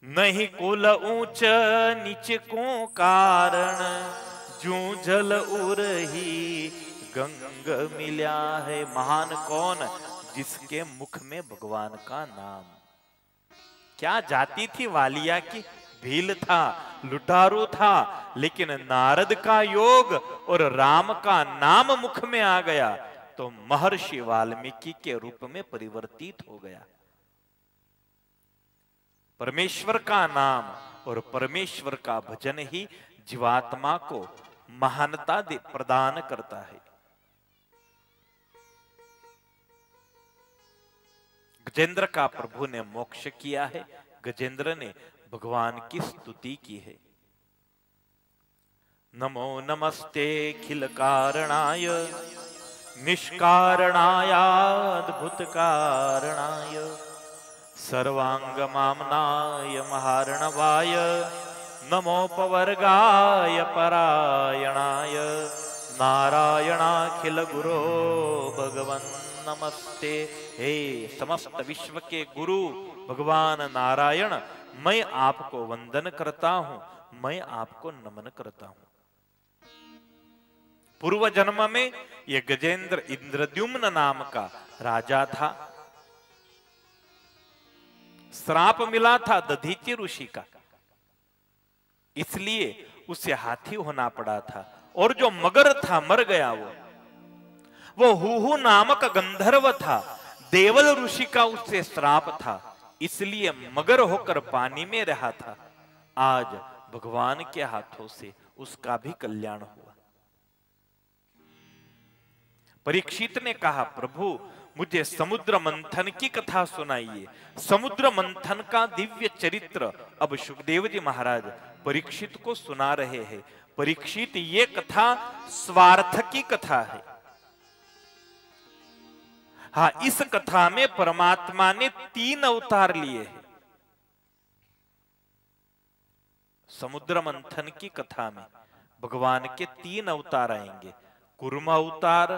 नहीं कुल ऊंच नीच को कारण, जू जल उरही गंग मिल्या है। महान कौन? जिसके मुख में भगवान का नाम। क्या जाति थी वालिया की, भील था, लुटारू था, लेकिन नारद का योग और राम का नाम मुख में आ गया तो महर्षि वाल्मीकि के रूप में परिवर्तित हो गया। परमेश्वर का नाम और परमेश्वर का भजन ही जीवात्मा को महानता प्रदान करता है। गजेंद्र का प्रभु ने मोक्ष किया है, गजेंद्र ने भगवान की स्तुति की है। नमो नमस्ते खिल कारणाय निष्कारणाय अद्भुत कारणाय सर्वांग मामनाय महार्णवाय नमोपवर्गाय परायणाय नारायणाखिल गुरो भगवन नमस्ते। हे समस्त विश्व के गुरु भगवान नारायण, मैं आपको वंदन करता हूं, मैं आपको नमन करता हूं। पूर्व जन्म में यह गजेंद्र इंद्रद्युम्न नाम का राजा था। श्राप मिला था दधीचि ऋषि का, इसलिए उसे हाथी होना पड़ा था। और जो मगर था मर गया, वो हुहु नामक गंधर्व था। देवल ऋषि का उससे श्राप था, इसलिए मगर होकर पानी में रहा था। आज भगवान के हाथों से उसका भी कल्याण हुआ। परीक्षित ने कहा, प्रभु मुझे समुद्र मंथन की कथा सुनाइए। समुद्र मंथन का दिव्य चरित्र अब सुखदेव जी महाराज परीक्षित को सुना रहे हैं। परीक्षित, ये कथा स्वार्थ की कथा है। हाँ, इस कथा में परमात्मा ने 3 अवतार लिए हैं। समुद्र मंथन की कथा में भगवान के 3 अवतार आएंगे, कूर्म अवतार,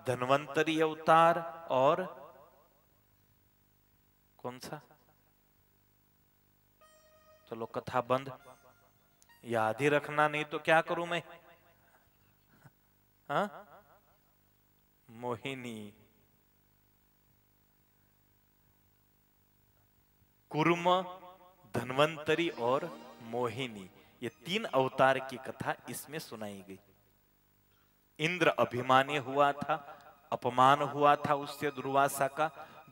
धन्वंतरी अवतार और कौन सा? चलो कथा बंद, याद ही रखना, नहीं तो क्या करूं मैं? हाँ, मोहिनी, कूर्म, धन्वंतरी और मोहिनी, ये 3 अवतार की कथा इसमें सुनाई गई। इंद्र अभिमानी हुआ था, अपमान हुआ था उससे दुर्वासा का।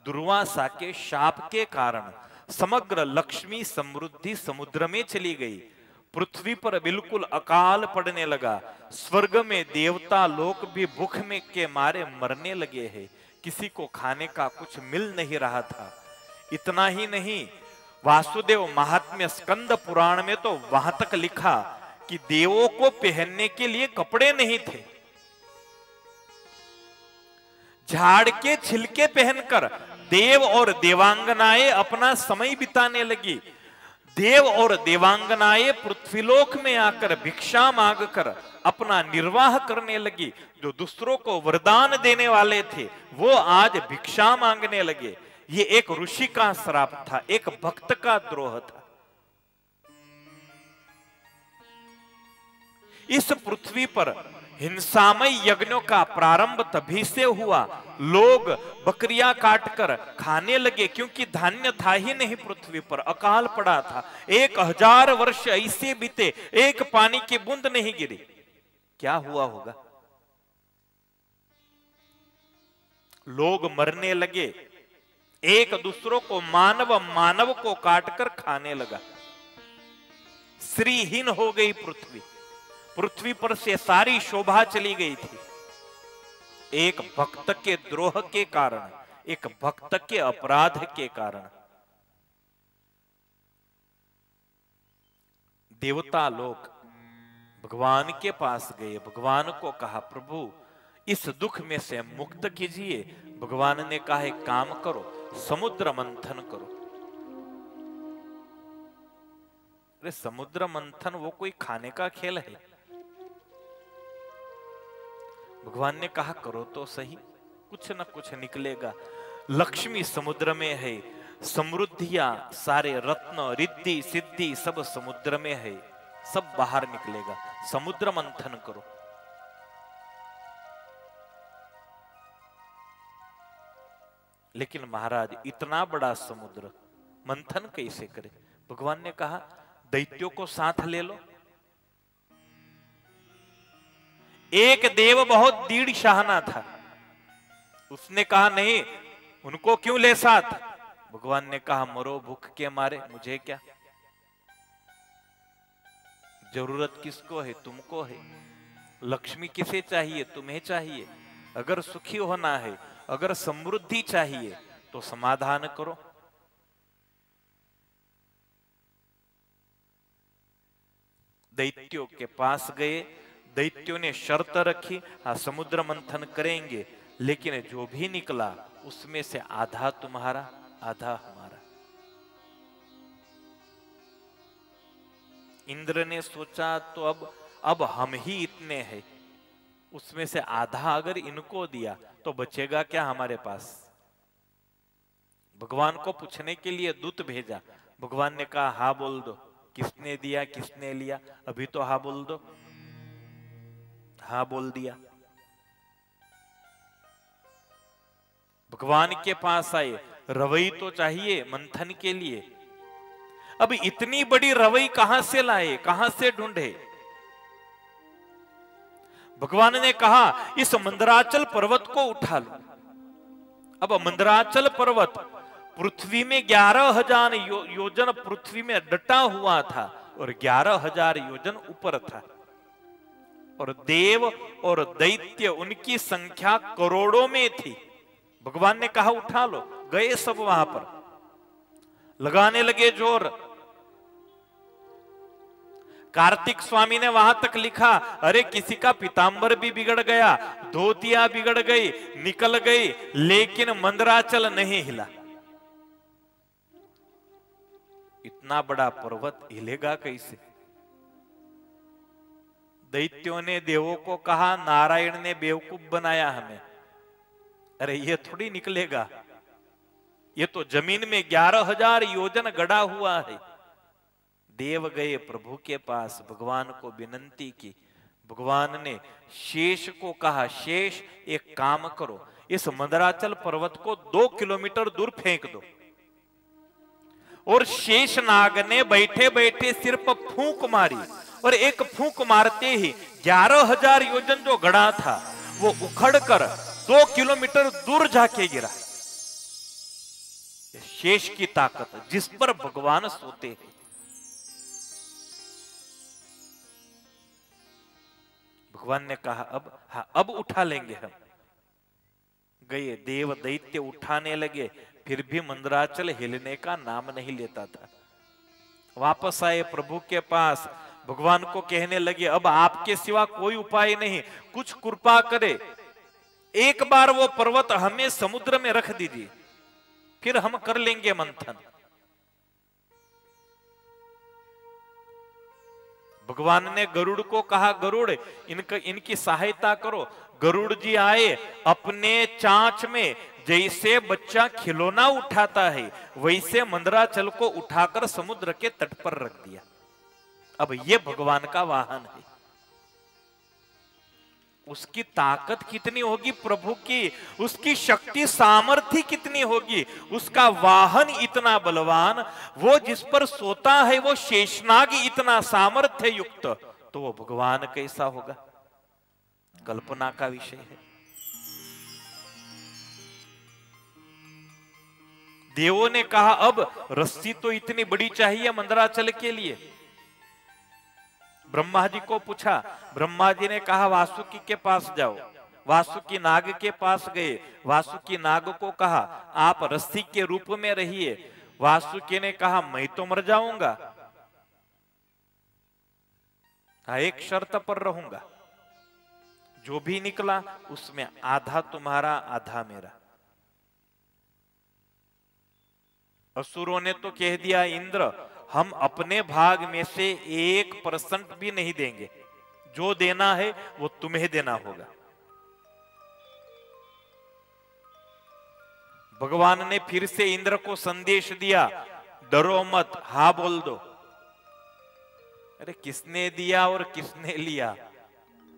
दुर्वासा के शाप के कारण समग्र लक्ष्मी समृद्धि समुद्र में चली गई। पृथ्वी पर बिल्कुल अकाल पड़ने लगा। स्वर्ग में देवता लोग भी भूख में के मारे मरने लगे हैं। किसी को खाने का कुछ मिल नहीं रहा था। इतना ही नहीं, वासुदेव महात्म्य स्कंद पुराण में तो वहां तक लिखा कि देवों को पहनने के लिए कपड़े नहीं थे। झाड़ के छिलके पहनकर देव और देवांगनाएं अपना समय बिताने लगी। देव और देवांगनाएं पृथ्वीलोक में आकर भिक्षा मांगकर अपना निर्वाह करने लगी। जो दूसरों को वरदान देने वाले थे वो आज भिक्षा मांगने लगे। ये एक ऋषि का श्राप था, एक भक्त का द्रोह था। इस पृथ्वी पर हिंसामय यज्ञों का प्रारंभ तभी से हुआ। लोग बकरियां काटकर खाने लगे क्योंकि धान्य था ही नहीं पृथ्वी पर, अकाल पड़ा था। 1000 वर्ष ऐसे बीते, एक पानी की बूंद नहीं गिरी। क्या हुआ होगा? लोग मरने लगे, एक दूसरों को मानव को काटकर खाने लगा। श्रीहीन हो गई पृथ्वी, पृथ्वी पर से सारी शोभा चली गई थी। एक भक्त के द्रोह के कारण, एक भक्त के अपराध के कारण। देवता लोग भगवान के पास गए, भगवान को कहा, प्रभु इस दुख में से मुक्त कीजिए। भगवान ने कहा, एक काम करो, समुद्र मंथन करो। अरे समुद्र मंथन वो कोई खाने का खेल है? भगवान ने कहा, करो तो सही, कुछ न कुछ निकलेगा। लक्ष्मी समुद्र में है, समृद्धियां, सारे रत्न, रिद्धि सिद्धि सब समुद्र में है, सब बाहर निकलेगा। समुद्र मंथन करो। लेकिन महाराज इतना बड़ा समुद्र मंथन कैसे करे? भगवान ने कहा, दैत्यों को साथ ले लो। एक देव बहुत दीढ़ शाहना था, उसने कहा नहीं, उनको क्यों ले साथ। भगवान ने कहा मरो भूख के मारे, मुझे क्या, जरूरत किसको है, तुमको है। लक्ष्मी किसे चाहिए, तुम्हें चाहिए। अगर सुखी होना है, अगर समृद्धि चाहिए तो समाधान करो। दैत्यों के पास गए, दैत्यों ने शर्त रखी, हाँ समुद्र मंथन करेंगे, लेकिन जो भी निकला उसमें से आधा तुम्हारा आधा हमारा। इंद्र ने सोचा तो अब हम ही इतने हैं, उसमें से आधा अगर इनको दिया तो बचेगा क्या हमारे पास। भगवान को पूछने के लिए दूत भेजा। भगवान ने कहा हाँ बोल दो, किसने दिया किसने लिया, अभी तो हाँ बोल दो। हाँ बोल दिया। भगवान के पास आए, रवई तो चाहिए मंथन के लिए। अब इतनी बड़ी रवई कहां से लाए, कहां से ढूंढे। भगवान ने कहा इस मंदराचल पर्वत को उठा लो। अब मंदराचल पर्वत पृथ्वी में 11,000 योजन पृथ्वी में डटा हुआ था और 11,000 योजन ऊपर था, और देव और दैत्य उनकी संख्या करोड़ों में थी। भगवान ने कहा उठा लो, गए सब वहां पर, लगाने लगे जोर। कार्तिक स्वामी ने वहां तक लिखा, अरे किसी का पीतांबर भी बिगड़ गया, धोतियां बिगड़ गई, निकल गई, लेकिन मंदराचल नहीं हिला। इतना बड़ा पर्वत हिलेगा कैसे। दैत्यों ने देवों को कहा नारायण ने बेवकूफ बनाया हमें, अरे ये थोड़ी निकलेगा, ये तो जमीन में 11,000 योजन गड़ा हुआ है। देव गए प्रभु के पास, भगवान को विनती की। भगवान ने शेष को कहा शेष एक काम करो, इस मंदराचल पर्वत को 2 किलोमीटर दूर फेंक दो। और शेष नाग ने बैठे बैठे सिर पर फूंक मारी, और एक फूंक मारते ही 11,000 योजन जो गड़ा था वो उखड़कर 2 किलोमीटर दूर जाके गिरा। शेष की ताकत जिस पर भगवान सोते हैं। भगवान ने कहा अब उठा लेंगे हम। गए देव दैत्य उठाने लगे, फिर भी मंदराचल हिलने का नाम नहीं लेता था। वापस आए प्रभु के पास, भगवान को कहने लगे अब आपके सिवा कोई उपाय नहीं, कुछ कृपा करे, एक बार वो पर्वत हमें समुद्र में रख दीजिए, फिर हम कर लेंगे मंथन। भगवान ने गरुड़ को कहा गरुड़ इनकी सहायता करो। गरुड़ जी आए, अपने चांच में जैसे बच्चा खिलौना उठाता है वैसे मंदराचल को उठाकर समुद्र के तट पर रख दिया। अब ये भगवान का वाहन है। उसकी ताकत कितनी होगी प्रभु की, उसकी शक्ति सामर्थ्य कितनी होगी, उसका वाहन इतना बलवान, वो जिस पर सोता है वो शेषनाग इतना सामर्थ्य युक्त, तो वो भगवान कैसा होगा, कल्पना का विषय है। देवों ने कहा अब रस्सी तो इतनी बड़ी चाहिए मंदराचल के लिए। ब्रह्मा जी को पूछा, ब्रह्मा जी ने कहा वासुकी के पास जाओ। वासुकी नाग के पास गए, वासुकी नाग को कहा आप रस्सी के रूप में रहिए। वासुकी ने कहा मैं तो मर जाऊंगा, एक शर्त पर रहूंगा, जो भी निकला उसमें आधा तुम्हारा आधा मेरा। असुरों ने तो कह दिया इंद्र हम अपने भाग में से 1% भी नहीं देंगे, जो देना है वो तुम्हें देना होगा। भगवान ने फिर से इंद्र को संदेश दिया, डरो मत, हाँ बोल दो। अरे किसने दिया और किसने लिया,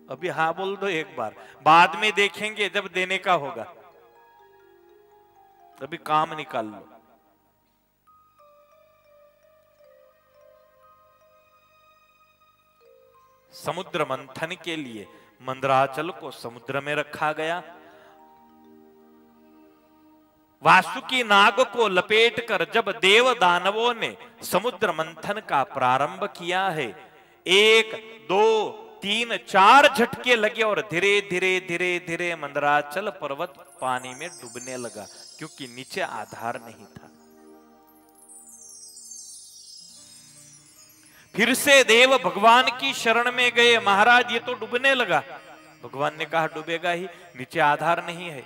अभी हाँ बोल दो एक बार, बाद में देखेंगे जब देने का होगा, अभी काम निकाल लो। समुद्र मंथन के लिए मंदराचल को समुद्र में रखा गया। वासुकी नाग को लपेटकर जब देव दानवों ने समुद्र मंथन का प्रारंभ किया है, 1 2 3 4 झटके लगे और धीरे धीरे धीरे धीरे मंदराचल पर्वत पानी में डूबने लगा, क्योंकि नीचे आधार नहीं था। फिर से देव भगवान की शरण में गए, महाराज ये तो डूबने लगा। भगवान ने कहा डूबेगा ही, नीचे आधार नहीं है।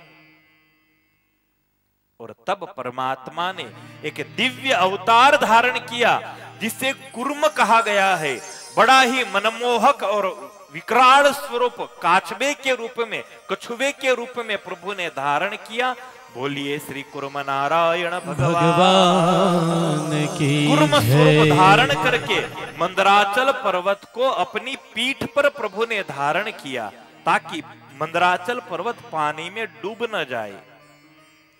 और तब परमात्मा ने एक दिव्य अवतार धारण किया, जिसे कुर्म कहा गया है। बड़ा ही मनमोहक और विकराल स्वरूप काचबे के रूप में, कछुवे के रूप में प्रभु ने धारण किया। बोलिए श्री कुर्म नारायण भगवान की। कुर्म स्वरूप धारण करके मंदराचल पर्वत को अपनी पीठ पर प्रभु ने धारण किया, ताकि मंदराचल पर्वत पानी में डूब न जाए।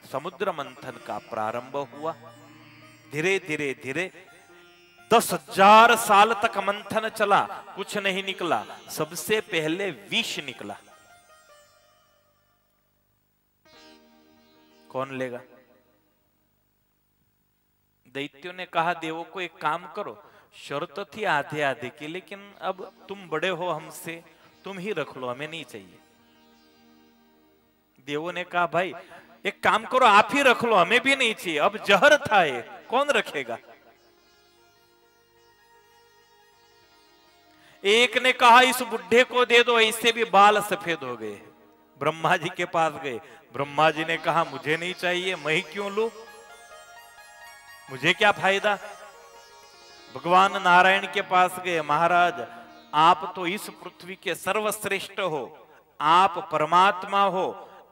समुद्र मंथन का प्रारंभ हुआ। धीरे धीरे धीरे 10,000 साल तक मंथन चला, कुछ नहीं निकला। सबसे पहले विष निकला। कौन लेगा? दैत्यों ने कहा देवों को एक काम करो, शर्त थी आधे आधे की, लेकिन अब तुम बड़े हो हमसे, तुम ही रख लो, हमें नहीं चाहिए। देवों ने कहा भाई एक काम करो, आप ही रख लो, हमें भी नहीं चाहिए। अब जहर था ये, कौन रखेगा? एक ने कहा इस बुढ़े को दे दो, इससे भी बाल सफेद हो गए। ब्रह्मा जी के पास गए, ब्रह्मा जी ने कहा मुझे नहीं चाहिए, मैं ही क्यों लूं, मुझे क्या फायदा। भगवान नारायण के पास गए, महाराज आप तो इस पृथ्वी के सर्वश्रेष्ठ हो, आप परमात्मा हो,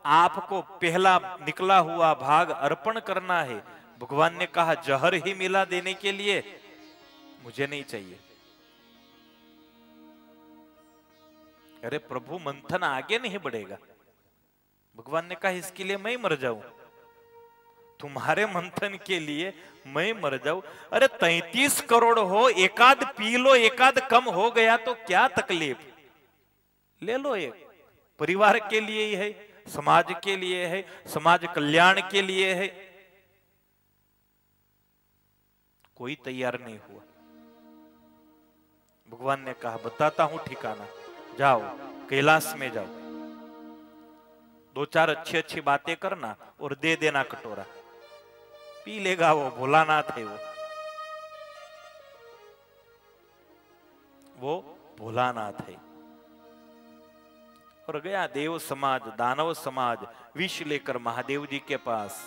आपको पहला निकला हुआ भाग अर्पण करना है। भगवान ने कहा जहर ही मिला देने के लिए, मुझे नहीं चाहिए। अरे प्रभु मंथन आगे नहीं बढ़ेगा। भगवान ने कहा इसके लिए मैं मर जाऊं, तुम्हारे मंथन के लिए मैं मर जाऊं। अरे 33 करोड़ हो, एकाध पी लो, एकाध कम हो गया तो क्या तकलीफ, ले लो। एक परिवार के लिए ही है, समाज के लिए है, समाज कल्याण के लिए है। कोई तैयार नहीं हुआ। भगवान ने कहा बताता हूं ठिकाना, जाओ कैलाश में जाओ, 2-4 अच्छी बातें करना और दे देना कटोरा, पी लेगा वो। भोलानाथ है वो भोलानाथ है। और गया देव समाज, दानव समाज विष लेकर महादेव जी के पास।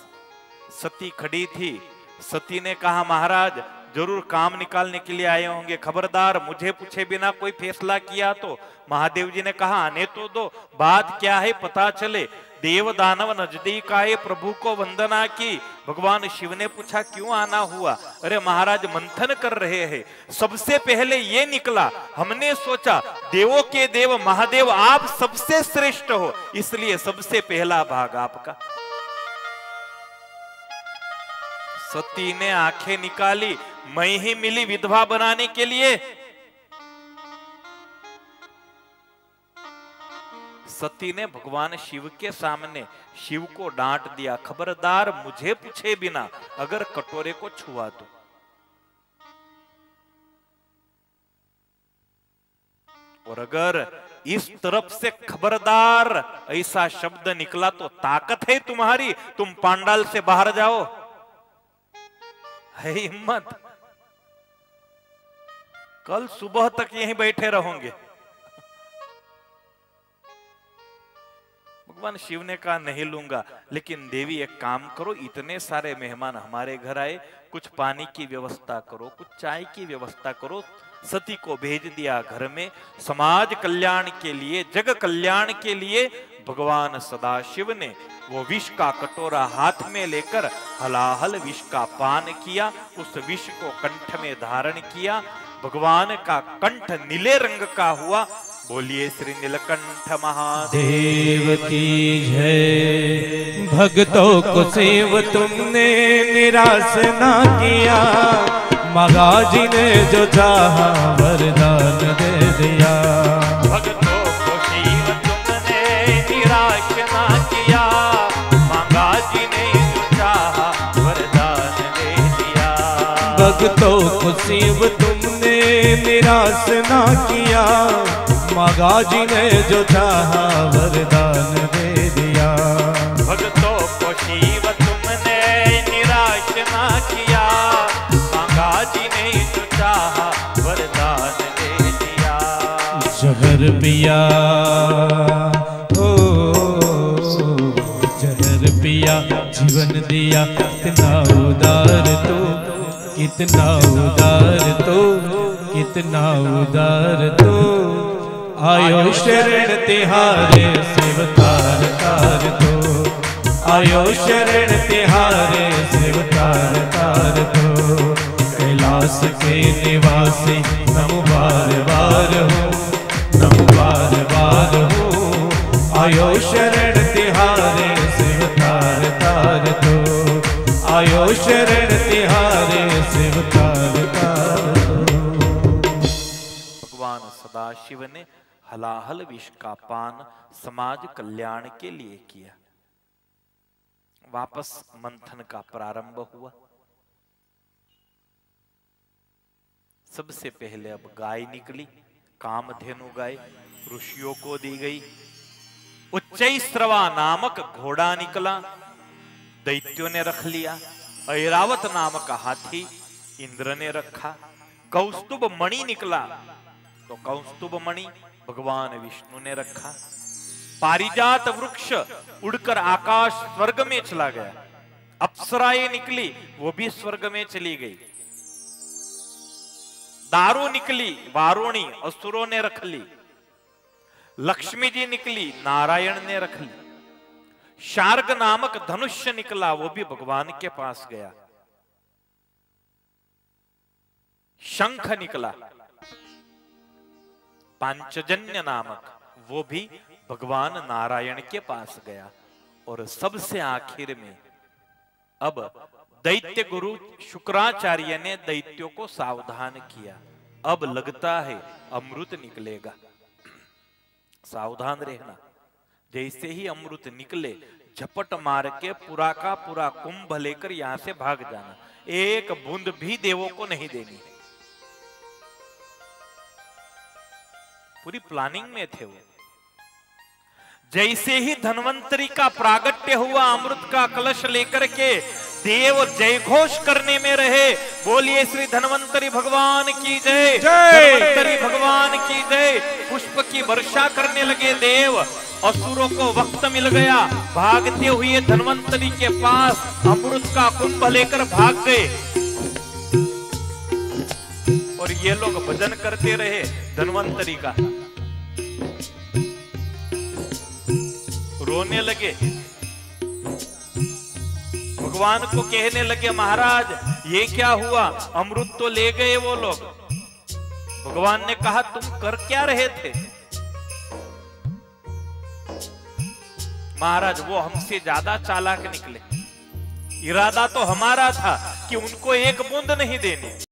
सती खड़ी थी। सती ने कहा महाराज जरूर काम निकालने के लिए आए होंगे, खबरदार मुझे पूछे बिना कोई फैसला किया तो। महादेव जी ने कहा आने तो दो, बात क्या है पता चले। देव दानव नजदीक आए, प्रभु को वंदना की। भगवान शिव ने पूछा क्यों आना हुआ? अरे महाराज मंथन कर रहे हैं, सबसे पहले ये निकला, हमने सोचा देवों के देव महादेव आप सबसे श्रेष्ठ हो, इसलिए सबसे पहला भाग आपका। सती ने आंखें निकाली, मैं ही मिली विधवा बनाने के लिए। सती ने भगवान शिव के सामने शिव को डांट दिया, खबरदार मुझे पूछे बिना अगर कटोरे को छुआ तो। और अगर इस तरफ से खबरदार ऐसा शब्द निकला तो ताकत है तुम्हारी, तुम पांडाल से बाहर जाओ। है हिम्मत, कल सुबह तक यहीं बैठे रहोगे। भगवान शिव ने कहा नहीं लूंगा, लेकिन देवी एक काम करो, इतने सारे मेहमान हमारे घर आए, कुछ पानी की व्यवस्था करो, कुछ चाय की व्यवस्था करो। सती को भेज दिया घर में। समाज कल्याण के लिए, जग कल्याण के लिए भगवान सदाशिव ने वो विष का कटोरा हाथ में लेकर हलाहल विष का पान किया, उस विष को कंठ में धारण किया। भगवान का कंठ नीले रंग का हुआ। बोलिए श्री नीलकंठ महादेव की जय। भक्तों को सेव तुमने निराश ना किया, मांगा जी ने जो चाहा वरदान दे दिया। भक्तों को शिव तुमने निराश ना किया, मांगा जी ने जो चाहा वरदान दे दिया। भक्तों को शिव तुमने निराश ना किया, मांगा जी ने जो चाहा वरदान दे दिया। भक्तों को शिव तुमने निराश ना किया, मांगा जी ने जो चाहा वरदान दे दिया। जहर पिया ओ जहर पिया जीवन दिया, कितना उदार तो, कितना उदार तो, कितना उदार तो। आयो शरण तिहारे शिवतार तार तो, आयो शरण तिहारे शिवतार तार तो। कैलाश के निवासी नमो बार बार हो, नमो बार बार हो। आयो शरण तिहारे शिवतार तार तो, आयो शरण तिहारे शिवतार तार तो। भगवान सदाशिव ने हलाहल विष का पान समाज कल्याण के लिए किया। वापस मंथन का प्रारंभ हुआ। सबसे पहले अब गाय निकली, कामधेनु गाय ऋषियों को दी गई। उच्चैस्रवा नामक घोड़ा निकला, दैत्यों ने रख लिया। ऐरावत नामक हाथी इंद्र ने रखा। कौस्तुभ मणि निकला, तो कौस्तुभ मणि भगवान विष्णु ने रखा। पारिजात वृक्ष उड़कर आकाश स्वर्ग में चला गया। अप्सराएं निकली, वो भी स्वर्ग में चली गई। दारू निकली, वारुणी असुरों ने रख ली। लक्ष्मी जी निकली, नारायण ने रख ली। शार्ग नामक धनुष्य निकला, वो भी भगवान के पास गया। शंख निकला, पांचजन्य नामक, वो भी भगवान नारायण के पास गया। और सबसे आखिर में अब दैत्य गुरु शुक्राचार्य ने दैत्यों को सावधान किया। अब लगता है अमृत निकलेगा, सावधान रहना। जैसे ही अमृत निकले, झपट मार के पूरा का पूरा कुंभ लेकर यहां से भाग जाना। एक बूंद भी देवों को नहीं देनी। पूरी प्लानिंग में थे वो। जैसे ही धन्वंतरी का प्रागट्य हुआ, अमृत का कलश लेकर के देव जय घोष करने में रहे। बोलिए श्री धन्वंतरी भगवान की जय, धन्वंतरी भगवान की जय। पुष्प की वर्षा करने लगे देव। असुरों को वक्त मिल गया, भागते हुए धन्वंतरी के पास अमृत का कुंभ लेकर भाग गए। और ये लोग भजन करते रहे धन्वंतरी का, रोने लगे। भगवान को कहने लगे, महाराज ये क्या हुआ, अमृत तो ले गए वो लोग। भगवान ने कहा, तुम कर क्या रहे थे? महाराज वो हमसे ज्यादा चालाक निकले। इरादा तो हमारा था कि उनको एक बूंद नहीं देनी।